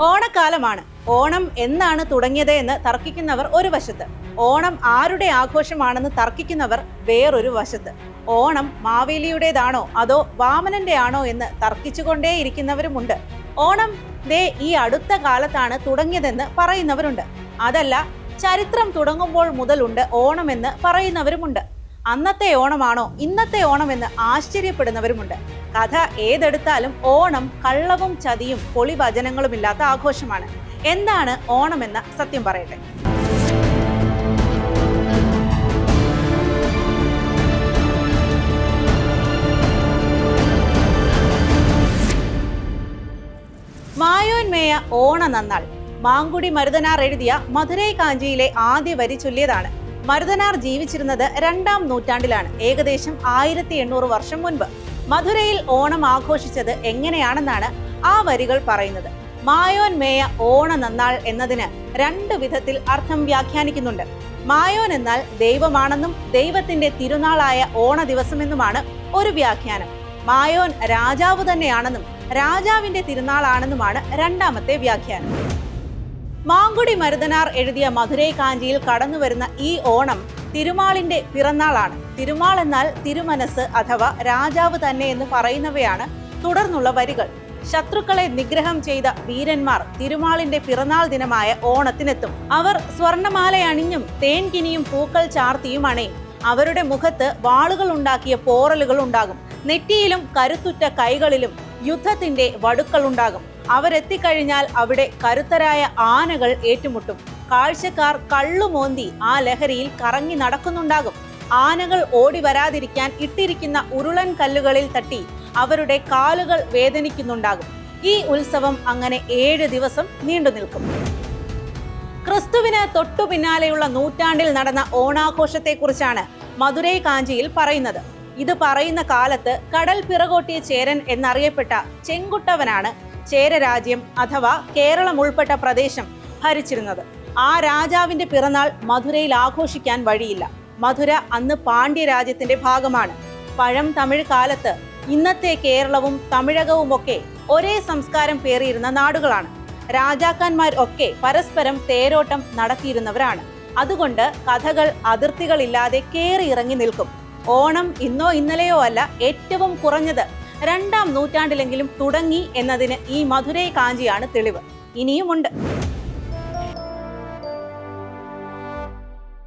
ഓണക്കാലമാണ്. ഓണം എന്നാണ് തുടങ്ങിയത് എന്ന് തർക്കിക്കുന്നവർ ഒരു വശത്ത്, ഓണം ആരുടെ ആഘോഷമാണെന്ന് തർക്കിക്കുന്നവർ വേറൊരു വശത്ത്, ഓണം മാവേലിയുടേതാണോ അതോ വാമനന്റെ ആണോ എന്ന് തർക്കിച്ചുകൊണ്ടേയിരിക്കുന്നവരുമുണ്ട്. ഓണം ദേ ഈ അടുത്ത കാലത്താണ് തുടങ്ങിയതെന്ന് പറയുന്നവരുണ്ട്. അതല്ല, ചരിത്രം തുടങ്ങുമ്പോൾ മുതലുണ്ട് ഓണമെന്ന് പറയുന്നവരുമുണ്ട്. അന്നത്തെ ഓണമാണോ ഇന്നത്തെ ഓണമെന്ന് ആശ്ചര്യപ്പെടുന്നവരുമുണ്ട്. കഥ ഏതെടുത്താലും ഓണം കള്ളവും ചതിയും പൊളിവചനങ്ങളും ഇല്ലാത്ത ആഘോഷമാണ്. എന്താണ് ഓണമെന്ന സത്യം പറയട്ടെ. മായോൻമേയ ഓണ നന്നാൾ. മാങ്കുടി മരുതനാർ എഴുതിയ മധുരൈ കാഞ്ചിയിലെ ആദ്യ വരി ചൊല്ലിയതാണ്. മരുതനാർ ജീവിച്ചിരുന്നത് 2-ാം നൂറ്റാണ്ടിലാണ്, ഏകദേശം 1800 വർഷം മുൻപ്. മധുരയിൽ ഓണം ആഘോഷിച്ചത് എങ്ങനെയാണെന്നാണ് ആ വരികൾ പറയുന്നത്. മായോൻമേയ ഓണ നന്നാൾ എന്നതിന് 2 വിധത്തിൽ അർത്ഥം വ്യാഖ്യാനിക്കുന്നുണ്ട്. മായോൻ എന്നാൽ ദൈവമാണെന്നും ദൈവത്തിന്റെ തിരുനാളായ ഓണ ദിവസമെന്നുമാണ് ഒരു വ്യാഖ്യാനം. മായോൻ രാജാവ് തന്നെയാണെന്നും രാജാവിന്റെ തിരുനാളാണെന്നുമാണ് രണ്ടാമത്തെ വ്യാഖ്യാനം. മാങ്കുടി മരുതനാർ എഴുതിയ മധുരൈ കാഞ്ചിയിൽ കടന്നുവരുന്ന ഈ ഓണം തിരുമാളിന്റെ പിറന്നാളാണ്. തിരുമാൾ എന്നാൽ തിരുമനസ് അഥവാ രാജാവ് തന്നെ എന്ന് പറയുന്നവയാണ് തുടർന്നുള്ള വരികൾ. ശത്രുക്കളെ നിഗ്രഹം ചെയ്ത വീരന്മാർ തിരുമാളിന്റെ പിറന്നാൾ ദിനമായ ഓണത്തിനെത്തും. അവർ സ്വർണമാലയണിഞ്ഞും തേൻകിനിയും പൂക്കൾ ചാർത്തിയും അണയും. അവരുടെ മുഖത്ത് വാളുകൾ ഉണ്ടാക്കിയ പോറലുകൾ ഉണ്ടാകും. നെറ്റിയിലും കരുത്തുറ്റ കൈകളിലും യുദ്ധത്തിന്റെ വടുക്കൾ ഉണ്ടാകും. അവരെത്തിക്കഴിഞ്ഞാൽ അവിടെ കരുത്തരായ ആനകൾ ഏറ്റുമുട്ടും. കാഴ്ചക്കാർ കള്ളുമോന്തി ആ ലഹരിയിൽ കറങ്ങി നടക്കുന്നുണ്ടാകും. ആനകൾ ഓടി വരാതിരിക്കാൻ ഇട്ടിരിക്കുന്ന ഉരുളൻ കല്ലുകളിൽ തട്ടി അവരുടെ കാലുകൾ വേദനിക്കുന്നുണ്ടാകും. ഈ ഉത്സവം അങ്ങനെ 7 ദിവസം നീണ്ടു നിൽക്കും. ക്രിസ്തുവിന് തൊട്ടു പിന്നാലെയുള്ള നൂറ്റാണ്ടിൽ നടന്ന ഓണാഘോഷത്തെക്കുറിച്ചാണ് മധുരൈ കാഞ്ചിയിൽ പറയുന്നത്. ഇത് പറയുന്ന കാലത്ത് കടൽ പിറകോട്ടിയ ചേരൻ എന്നറിയപ്പെട്ട ചെങ്കുട്ടവനാണ് ചേരരാജ്യം അഥവാ കേരളം ഉൾപ്പെട്ട പ്രദേശം ഭരിച്ചിരുന്നത്. ആ രാജാവിന്റെ പിറന്നാൾ മധുരയിൽ ആഘോഷിക്കാൻ വഴിയില്ല. മധുര അന്ന് പാണ്ഡ്യരാജ്യത്തിന്റെ ഭാഗമാണ്. പഴം തമിഴ് കാലത്ത് ഇന്നത്തെ കേരളവും തമിഴകവും ഒക്കെ ഒരേ സംസ്കാരം പേറിയിരുന്ന നാടുകളാണ്. രാജാക്കന്മാർ ഒക്കെ പരസ്പരം തേരോട്ടം നടത്തിയിരുന്നവരാണ്. അതുകൊണ്ട് കഥകൾ അതിർത്തികളില്ലാതെ കേറി ഇറങ്ങി നിൽക്കും. ഓണം ഇന്നോ ഇന്നലെയോ അല്ല, ഏറ്റവും കുറഞ്ഞത് 2-ാം നൂറ്റാണ്ടിലെങ്കിലും തുടങ്ങി എന്നതിന് ഈ മധുരൈ കാഞ്ചിയാണ് തെളിവ്. ഇനിയുമുണ്ട്.